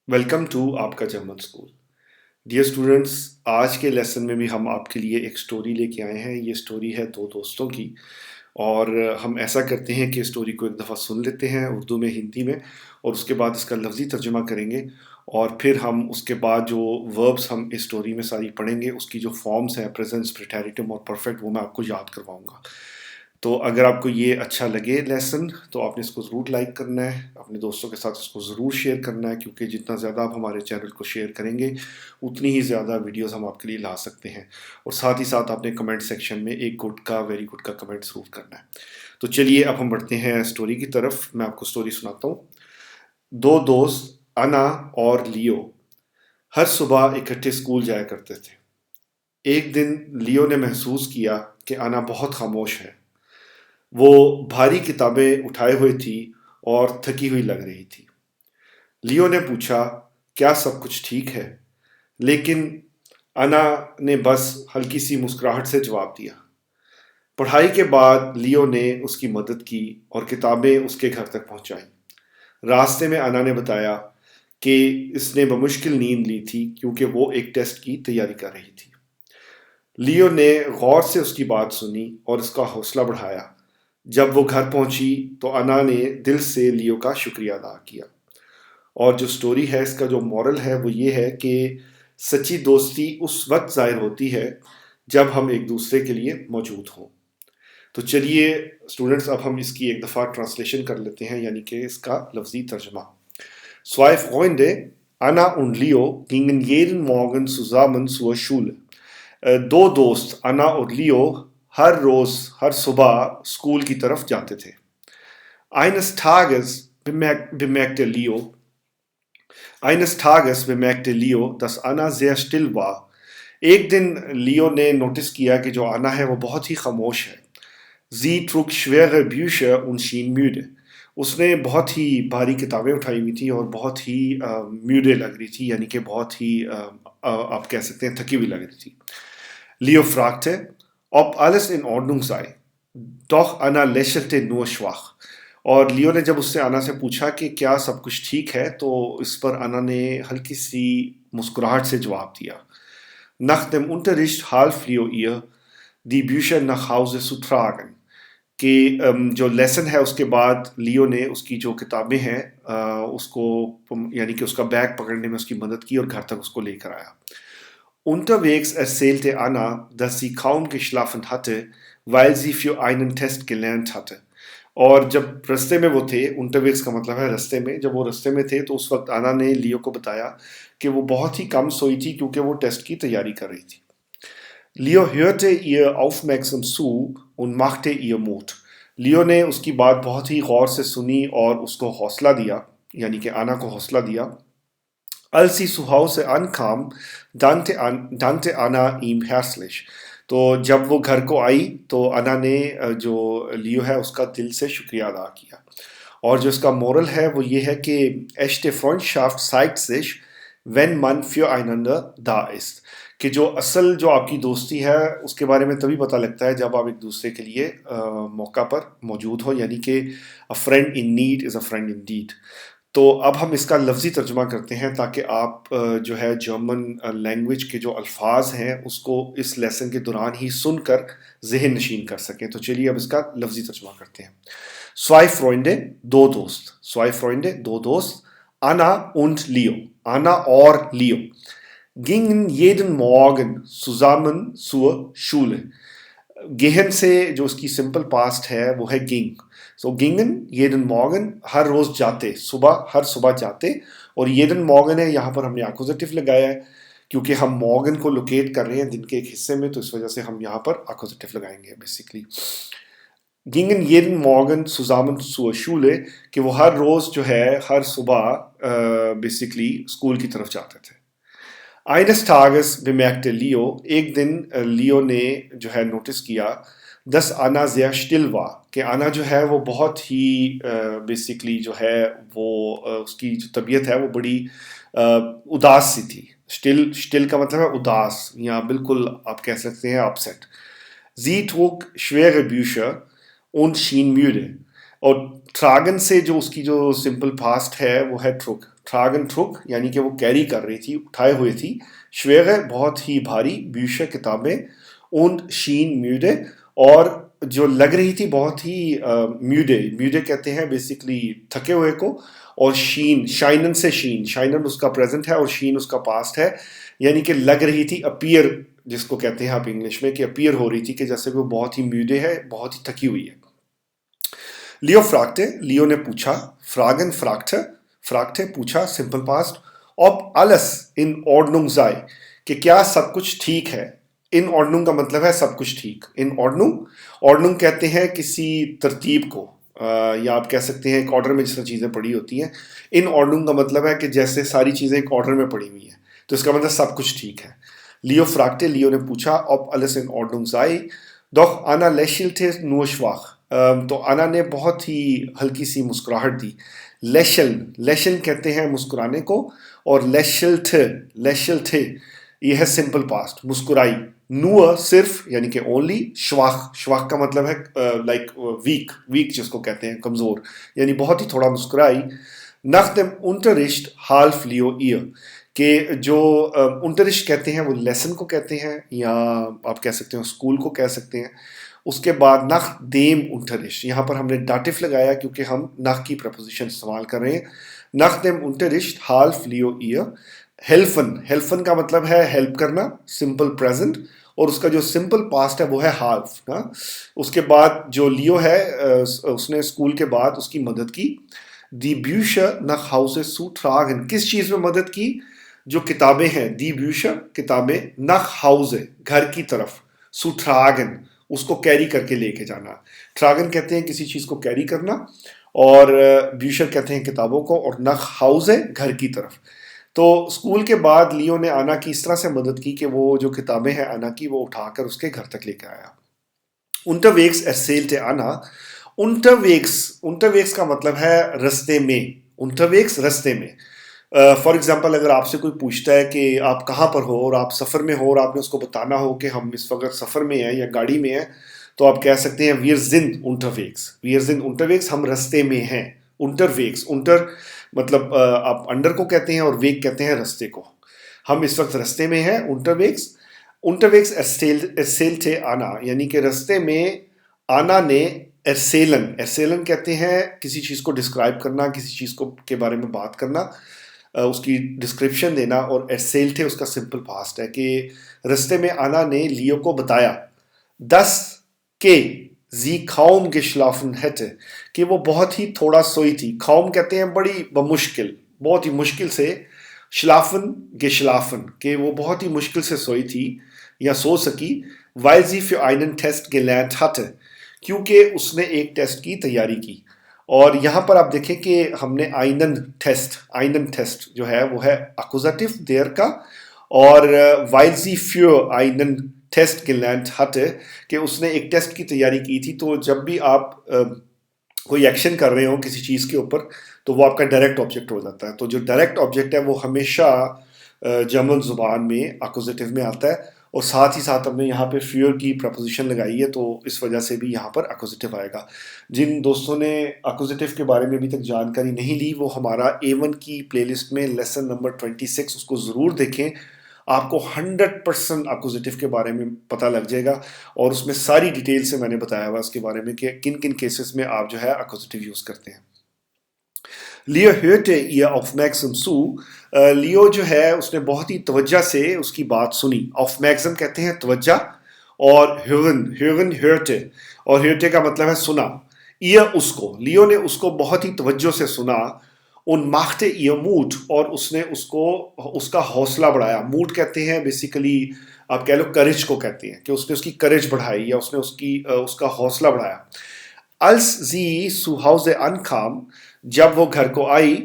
Welcome to आपका German school. Dear students, आज के लेसन में भी हम आपके लिए एक स्टोरी लेके आए हैं। ये स्टोरी है दो दोस्तों की। और हम ऐसा करते हैं कि स्टोरी को एक दफ़ा सुन लेते हैं उर्दू में, हिंदी में, और उसके बाद इसका लफ्ज़ी तर्जुमा करेंगे। और फिर हम उसके बाद जो वर्ब्स हम इस स्टोरी में सारी पढ़ेंगे, उसकी जो फॉर्म्स हैं, प्रेजेंस, प्रिटेरिटम और परफेक्ट, वो मैं आपको याद करवाऊंगा। तो अगर आपको ये अच्छा लगे लेसन, तो आपने इसको ज़रूर लाइक करना है, अपने दोस्तों के साथ इसको ज़रूर शेयर करना है, क्योंकि जितना ज़्यादा आप हमारे चैनल को शेयर करेंगे उतनी ही ज़्यादा वीडियोस हम आपके लिए ला सकते हैं। और साथ ही साथ आपने कमेंट सेक्शन में एक गुड का, वेरी गुड का कमेंट ज़रूर करना है। तो चलिए अब हम बढ़ते हैं स्टोरी की तरफ। मैं आपको स्टोरी सुनाता हूँ। दो दोस्त, अना और लियो, हर सुबह इकट्ठे स्कूल जाया करते थे। एक दिन लियो ने महसूस किया कि अना बहुत खामोश है। वो भारी किताबें उठाए हुए थी और थकी हुई लग रही थी। लियो ने पूछा, क्या सब कुछ ठीक है? लेकिन अना ने बस हल्की सी मुस्कुराहट से जवाब दिया। पढ़ाई के बाद लियो ने उसकी मदद की और किताबें उसके घर तक पहुंचाई। रास्ते में अना ने बताया कि इसने बमुश्किल नींद ली थी क्योंकि वो एक टेस्ट की तैयारी कर रही थी। लियो ने गौर से उसकी बात सुनी और उसका हौसला बढ़ाया। जब वो घर पहुंची तो अना ने दिल से लियो का शुक्रिया अदा किया। और जो स्टोरी है, इसका जो मॉरल है वो ये है कि सच्ची दोस्ती उस वक्त जाहिर होती है जब हम एक दूसरे के लिए मौजूद हों। तो चलिए स्टूडेंट्स, अब हम इसकी एक दफ़ा ट्रांसलेशन कर लेते हैं, यानी कि इसका लफ्ज़ी तर्जमा। Zwei Freunde, Anna und Leo, gingen jeden Morgen zusammen zur Schule. दो दोस्त अन्ना और लियो हर रोज, हर सुबह स्कूल की तरफ जाते थे। Eines Tages bemerkte Leo, eines Tages bemerkte Leo, dass Anna sehr still war. एक दिन लियो ने नोटिस किया कि जो अन्ना है वो बहुत ही खामोश है। Sie trug schwere Bücher und schien müde. उसने बहुत ही भारी किताबें उठाई हुई थी और बहुत ही म्यूडे लग रही थी, यानी कि बहुत ही आप कह सकते हैं थकी हुई लग रही थी। Leo fragte, ob alles in Ordnung sei. Doch Anna lächelte nur schwach. और लियो ने जब उससे अन्ना से पूछा कि क्या सब कुछ ठीक है, तो इस पर अन्ना ने हल्की सी मुस्कुराहट से जवाब दिया। Nach dem Unterricht half Leo ihr, die Bücher nach Hause zu tragen. कि जो लेसन है उसके बाद लियो ने उसकी जो किताबें हैं उसको, यानी कि उसका बैग पकड़ने में उसकी मदद की और घर तक उसको लेकर आया। Unterwegs erzählte Anna, dass sie kaum geschlafen hatte, weil sie für einen Test gelernt hatte. और जब रास्ते में वो थे, unterwegs का मतलब है रास्ते में, जब वो रास्ते में थे तो उस वक्त आना ने लियो को बताया कि वो बहुत ही कम सोई थी क्योंकि वो टेस्ट की तैयारी कर रही थी। लियो hörte ihr aufmerksam zu und machte ihr Mut. लियो ने उसकी बात बहुत ही गौर से सुनी और उसको हौसला दिया, यानी कि आना को हौसला दिया। Als sie zu Hause ankam, dankte Anna ihm herzlich. तो जब वो घर को आई तो अना ने जो लियो है उसका दिल से शुक्रिया अदा किया। और जो इसका मोरल है वो ये है कि echte Freundschaft zeigt sich, wenn man füreinander da ist। कि जो असल जो आपकी दोस्ती है उसके बारे में तभी पता लगता है जब आप एक दूसरे के लिए मौका पर मौजूद हो, यानी कि a friend in need is a friend indeed। तो अब हम इसका लफ्ज़ी तर्जुमा करते हैं ताकि आप जो है जर्मन लैंग्वेज के जो अल्फाज हैं उसको इस लेसन के दौरान ही सुनकर ज़हन नशीन कर सकें। तो चलिए अब इसका लफ्ज़ी तर्जुमा करते हैं। Zwei Freunde, दो दोस्त। Zwei Freunde, दो दोस्त। Anna und Leo, Anna और लियो, gingen jeden Morgen zusammen zur Schule। गेहन से जो उसकी सिंपल पास्ट है वो है गिंग। सो गिंगन येदन मॉर्गन, हर रोज जाते, सुबह, हर सुबह जाते। और येदन मॉर्गन है, यहाँ पर हमने अक्यूजेटिव लगाया है क्योंकि हम मॉर्गन को लोकेट कर रहे हैं दिन के एक हिस्से में, तो इस वजह से हम यहाँ पर अक्यूजेटिव लगाएंगे बेसिकली। गिंगन येदन मॉर्गन सुजामन zur Schule, कि वो हर रोज जो है, हर सुबह बेसिकली स्कूल की तरफ जाते थे। Eines Tages bemerkte Leo, एक दिन लियो ने जो है नोटिस किया, dass Anna sehr still war, कि आना जो है वो बहुत ही बेसिकली जो है वो उसकी जो तबीयत है वो बड़ी उदास सी थी। स्टिल, स्टिल का मतलब है उदास, या बिल्कुल आप कह सकते हैं upset. Sie trug schwere Bücher und schien müde। और tragen से जो उसकी जो सिंपल पास्ट है वो है ट्रुक। ट्रागन ट्रुक यानी कि वो कैरी कर रही थी, उठाए हुए थी, श्वेगे बहुत ही भारी, ब्यूशे किताबें, und शीन म्यूडे, और जो लग रही थी बहुत ही म्यूडे, म्यूडे कहते हैं बेसिकली थके हुए को, और शीन, शाइनन से शीन, शाइनन उसका प्रेजेंट है और शीन उसका पास्ट है, यानी कि लग रही थी, अपीयर जिसको कहते हैं आप इंग्लिश में, कि अपीयर हो रही थी कि जैसे वो बहुत ही म्यूडे है, बहुत ही थकी हुई है। लियो फ्राक्टे, लियो ने पूछा, फ्रागन फ्राक्टे, फ्राक्टे पूछा, simple past, ob alles in Ordnung sei, कि क्या सब कुछ ठीक है। इन ऑर्डनुंग का मतलब है सब कुछ ठीक। इन ऑर्डनुंग, ऑर्डनुंग कहते हैं किसी तरतीब को, या आप कह सकते हैं एक ऑर्डर में जिस तरह चीज़ें पड़ी होती हैं। इन ऑर्डनुंग का मतलब है कि जैसे सारी चीज़ें एक ऑर्डर में पड़ी हुई हैं, तो इसका मतलब सब कुछ ठीक है। लियो फ्राक्टे, लियो ने पूछा, ob alles in Ordnung sei, doch Anna lächelte nur schwach, तो आना ने बहुत ही हल्की सी मुस्कुराहट दी। लेशन, लेशन कहते हैं मुस्कुराने को, और लेशल थे ये है सिंपल पास्ट, मुस्कुराई। नुअ सिर्फ यानी कि ओनली, श्वाख, श्वाख का मतलब है लाइक वीक, वीक जिसको कहते हैं कमजोर, यानी बहुत ही थोड़ा मुस्कुराई। nach dem Unterricht half Leo ihr, कि जो unterricht कहते हैं वो लेसन को कहते हैं, या आप कह सकते हो स्कूल को कह सकते हैं। उसके बाद nach dem Unterricht, यहाँ पर हमने डाटिफ लगाया क्योंकि हम nach की प्रपोजिशन इस्तेमाल कर रहे हैं। nach dem Unterricht half Leo ihr helfen, helfen का मतलब है हेल्प करना, सिंपल प्रेजेंट, और उसका जो सिंपल पास्ट है वो है half ना। उसके बाद जो लियो है उसने स्कूल के बाद उसकी मदद की। Die Bücher nach Hause zu tragen, किस चीज़ में मदद की? जो किताबें हैं, die Bücher किताबें, nach Hause घर की तरफ, zu tragen उसको कैरी करके लेके जाना। tragen कहते हैं किसी चीज़ को कैरी करना, और Bücher कहते हैं किताबों को, और nach Hause घर की तरफ। तो स्कूल के बाद लियो ने आना की इस तरह से मदद की कि वो जो किताबें हैं आना की, वो उठाकर उसके घर तक लेकर आया। Unterwegs erzählte Anna, unterwegs का मतलब है रास्ते में, unterwegs रास्ते में। फॉर एग्जाम्पल अगर आपसे कोई पूछता है कि आप कहाँ पर हो और आप सफ़र में हो, और आपने उसको बताना हो कि हम इस वक्त सफ़र में हैं या गाड़ी में हैं, तो आप कह सकते हैं wir sind unterwegs, wir sind unterwegs, हम रास्ते में हैं। unterwegs, unter मतलब आप अंडर को कहते हैं और वेग कहते हैं रास्ते को। हम इस वक्त रास्ते में हैं, unterwegs। unterwegs erzählte Anna, यानी कि रास्ते में आना ने एरसेलन, एरसेलन कहते हैं किसी चीज़ को डिस्क्राइब करना, किसी चीज़ को के बारे में बात करना, उसकी डिस्क्रिप्शन देना, और एरसेल थे उसका सिंपल पास्ट है कि रास्ते में आना ने लियो को बताया, 10 के जी kaum geschlafen hätte, कि वो बहुत ही थोड़ा सोई थी। kaum कहते हैं बड़ी बमुश्किल, बहुत ही मुश्किल से, schlafen geschlafen, कि वो बहुत ही मुश्किल से सोई थी या सो सकी, weil sie für einen Test gelernt hatte, क्योंकि उसने एक टेस्ट की तैयारी की। और यहाँ पर आप देखें कि हमने आइनन टेस्ट जो है वो है अकुजाटिव देर का, और weil sie für einen Test gelernt hatte, कि उसने एक टेस्ट की तैयारी की थी। तो जब भी आप कोई एक्शन कर रहे हो किसी चीज़ के ऊपर, तो वो आपका डायरेक्ट ऑब्जेक्ट हो जाता है। तो जो डायरेक्ट ऑब्जेक्ट है वो हमेशा जर्मन ज़ुबान में अकुजेटिव में आता है, और साथ ही साथ हमने यहाँ पे फ्यूर की प्रपोजिशन लगाई है, तो इस वजह से भी यहाँ पर अकुजेटिव आएगा। जिन दोस्तों ने अकुजेटिव के बारे में अभी तक जानकारी नहीं ली, वो हमारा A1 की प्लेलिस्ट में लेसन नंबर 26 उसको ज़रूर देखें। आपको 100% अकुजेटिव के बारे में पता लग जाएगा, और उसमें सारी डिटेल से मैंने बताया हुआ उसके बारे में कि किन किन केसेस में आप जो है अकुजेटिव यूज़ करते हैं। लियो hörte ihr aufmerksam zu, लियो जो है उसने बहुत ही तवज्जा से उसकी बात सुनी। aufmerksam कहते हैं तवज्जा, और hören hörte, और hörte का मतलब है सुना। ihr उसको, लियो ने उसको बहुत ही तवज्जो से सुना। und machte ihr Mut, और उसने उसको उसका हौसला बढ़ाया। मूड कहते हैं बेसिकली आप कह लो करेज को कहते हैं, कि उसने उसकी करेज बढ़ाई या उसने उसका हौसला बढ़ाया। als sie zu Hause ankam, जब वो घर को आई,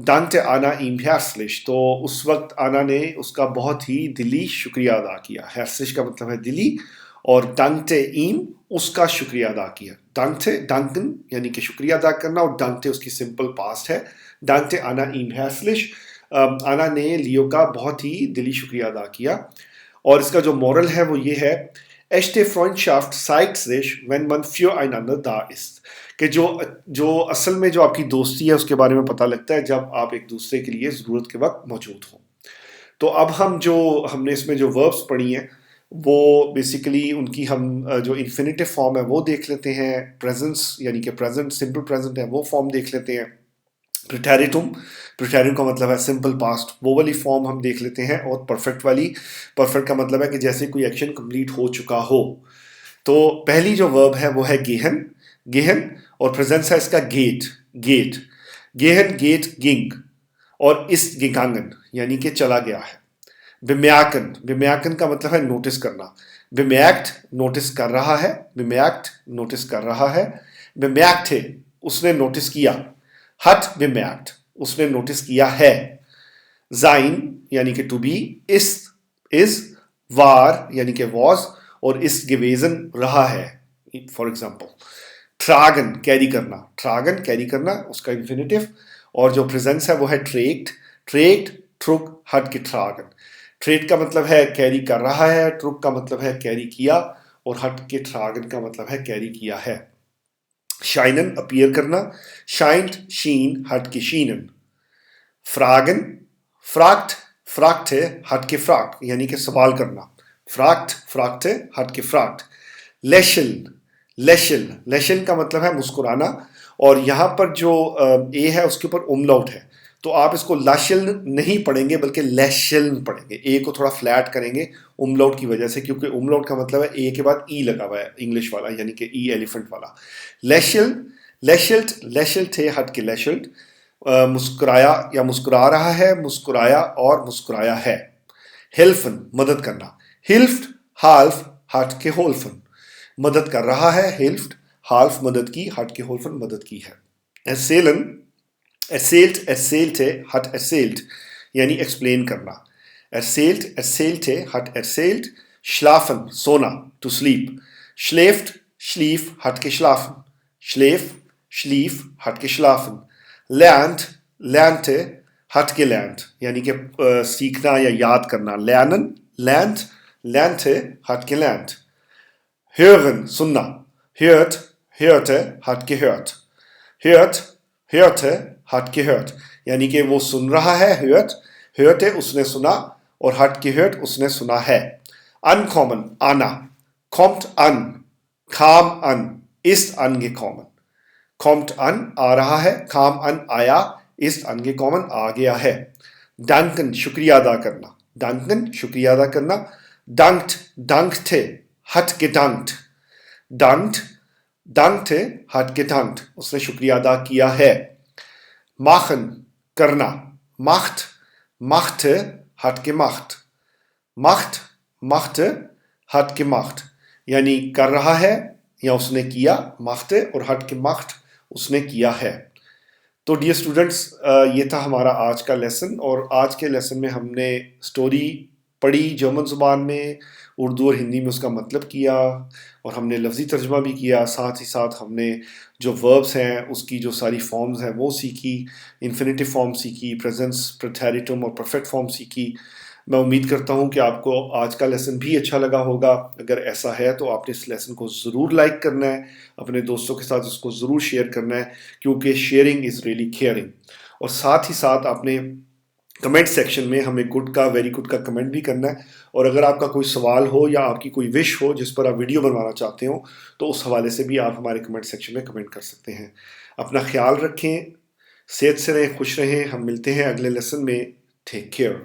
dankte Anna ihm herzlich, तो उस वक्त आना ने उसका बहुत ही दिली शुक्रिया अदा किया। herzlich का मतलब है दिली, और dankte ihm उसका शुक्रिया अदा किया। dankte, danken यानी कि शुक्रिया अदा करना, और dankte उसकी सिंपल पास्ट है। dankte Anna ihm herzlich, आना ने लियो का बहुत ही दिली शुक्रिया अदा किया। और इसका जो मोरल है वो ये है, echte Freundschaft zeigt sich, wenn man füreinander da ist, कि जो असल में जो आपकी दोस्ती है उसके बारे में पता लगता है जब आप एक दूसरे के लिए ज़रूरत के वक्त मौजूद हों। तो अब हमने इसमें जो वर्ब्स पढ़ी हैं वो बेसिकली उनकी हम जो इन्फिनेटिव फॉर्म है वो देख लेते हैं, प्रेजेंस यानी कि प्रेजेंट सिंपल प्रेजेंट है वो फॉर्म देख लेते हैं, प्रिटेरिटुम प्रिटेरिटुम का मतलब है सिंपल पास्ट, वो वाली फॉर्म हम देख लेते हैं, और परफेक्ट वाली, परफेक्ट का मतलब है कि जैसे कोई एक्शन कंप्लीट हो चुका हो। तो पहली जो वर्ब है वो है गेहन, गेहन, और प्रेजेंस है इसका गेट, गेट, गेहन गेट गिंग, और इस गिगांगन यानी कि चला गया है। विम्याकन, विम्याकन का मतलब है नोटिस करना, विम्याक्ट नोटिस कर रहा है, विम्याक्ट नोटिस कर रहा है, विम्याक्ट है उसने नोटिस किया, हट विम्याक्ट उसने नोटिस किया है, जाइन यानी कि टू बी, इज वार यानी कि वॉज, और इस gewesen रहा है फॉर एग्जाम्पल। ट्रागन कैरी करना, ट्रागन कैरी करना उसका इन्फिनेटिव, और जो प्रेजेंस है वो है ट्रेक्ट, ट्रेक्ट ट्रुक हट के ट्रागन। ट्रेट का मतलब है कैरी कर रहा है, ट्रुक का मतलब है कैरी किया, और हट के ट्रागन का मतलब है कैरी किया है। शाइनन अपीयर करना, शाइंट शीन हट के शीनन। फ्रागन, फ्राक्ट, फ्राक्ट है हट के फ्राक यानी कि सवाल करना, फ्राक्ट, फ्राक्ट है हट के फ्राक्ट। लेशन, लेशन, लेशन का मतलब है मुस्कुराना, और यहाँ पर जो ए है उसके ऊपर उमलाउट है, तो आप इसको लाशिल नहीं पढ़ेंगे बल्कि लेशिल पढ़ेंगे, ए को थोड़ा फ्लैट करेंगे उमलाउट की वजह से, क्योंकि उमलाउट का मतलब है ए के बाद ई लगा हुआ है इंग्लिश वाला यानी कि ई एलिफेंट वाला। लेशिल, लेशिल्ट, लेशिल्ट है हट के लेशिल्ट, मुस्कुराया या मुस्कुरा रहा है, मुस्कुराया और मुस्कुराया है। हेल्फन मदद करना, हिल्फ्ट हाल्फ हट के होल्फन, मदद कर रहा है, हिल्फ्ट हाल्फ मदद की, हट के होल्फन मदद की है। एसेलन, एसेल्ट, एसेल्ट है हट एसेल्ट यानी एक्सप्लेन करना, एसेल्ट, एसेल्ट है हट एसेल्ट। श्लाफन सोना टू स्लीप, श्लेफ्ट श्लीफ हट के श्लाफन, श्लेफ श्लीफ हट के श्लाफन। लैंड, लैंड है हट के लैंड यानी कि सीखना या याद करना, लैनन लैंड, लैंड है हट के लैंड। hören सुनना, hört, hörte hat gehört, hört, hörte hat gehört यानी कि वो सुन रहा है, hört, hörte उसने सुना, और hat gehört उसने सुना है। ankommen आना, kommt an, kam an, ist angekommen, kommt an आ रहा है, kam an आया, ist angekommen आ गया है। danken शुक्रिया अदा करना, danken शुक्रिया अदा करना। dankt, dankte hat gedankt, dankt, dankte hat gedankt उसने शुक्रिया अदा किया है। machen करना, macht, machte hat gemacht, macht, machte hat gemacht यानी कर रहा है या उसने किया, machte और hat gemacht उसने किया है। तो डियर स्टूडेंट्स, ये था हमारा आज का लेसन, और आज के लेसन में हमने स्टोरी पढ़ी जर्मन ज़ुबान में, उर्दू और हिंदी में उसका मतलब किया, और हमने लफ्ज़ी तर्जमा भी किया, साथ ही साथ हमने जो वर्ब्स हैं उसकी जो सारी फॉर्म्स हैं वो सीखी, इन्फिनेटिव फॉर्म सीखी, प्रेजेंस, प्रेटेरिटम और परफेक्ट फॉर्म सीखी। मैं उम्मीद करता हूँ कि आपको आज का लेसन भी अच्छा लगा होगा। अगर ऐसा है तो आपने इस लेसन को ज़रूर लाइक करना है, अपने दोस्तों के साथ इसको ज़रूर शेयर करना है, क्योंकि शेयरिंग इज़ रियली केयरिंग। और साथ ही साथ आपने कमेंट सेक्शन में हमें गुड का, वेरी गुड का कमेंट भी करना है, और अगर आपका कोई सवाल हो या आपकी कोई विश हो जिस पर आप वीडियो बनवाना चाहते हो तो उस हवाले से भी आप हमारे कमेंट सेक्शन में कमेंट कर सकते हैं। अपना ख्याल रखें, सेहत से रहें, खुश रहें। हम मिलते हैं अगले लेसन में। Take care.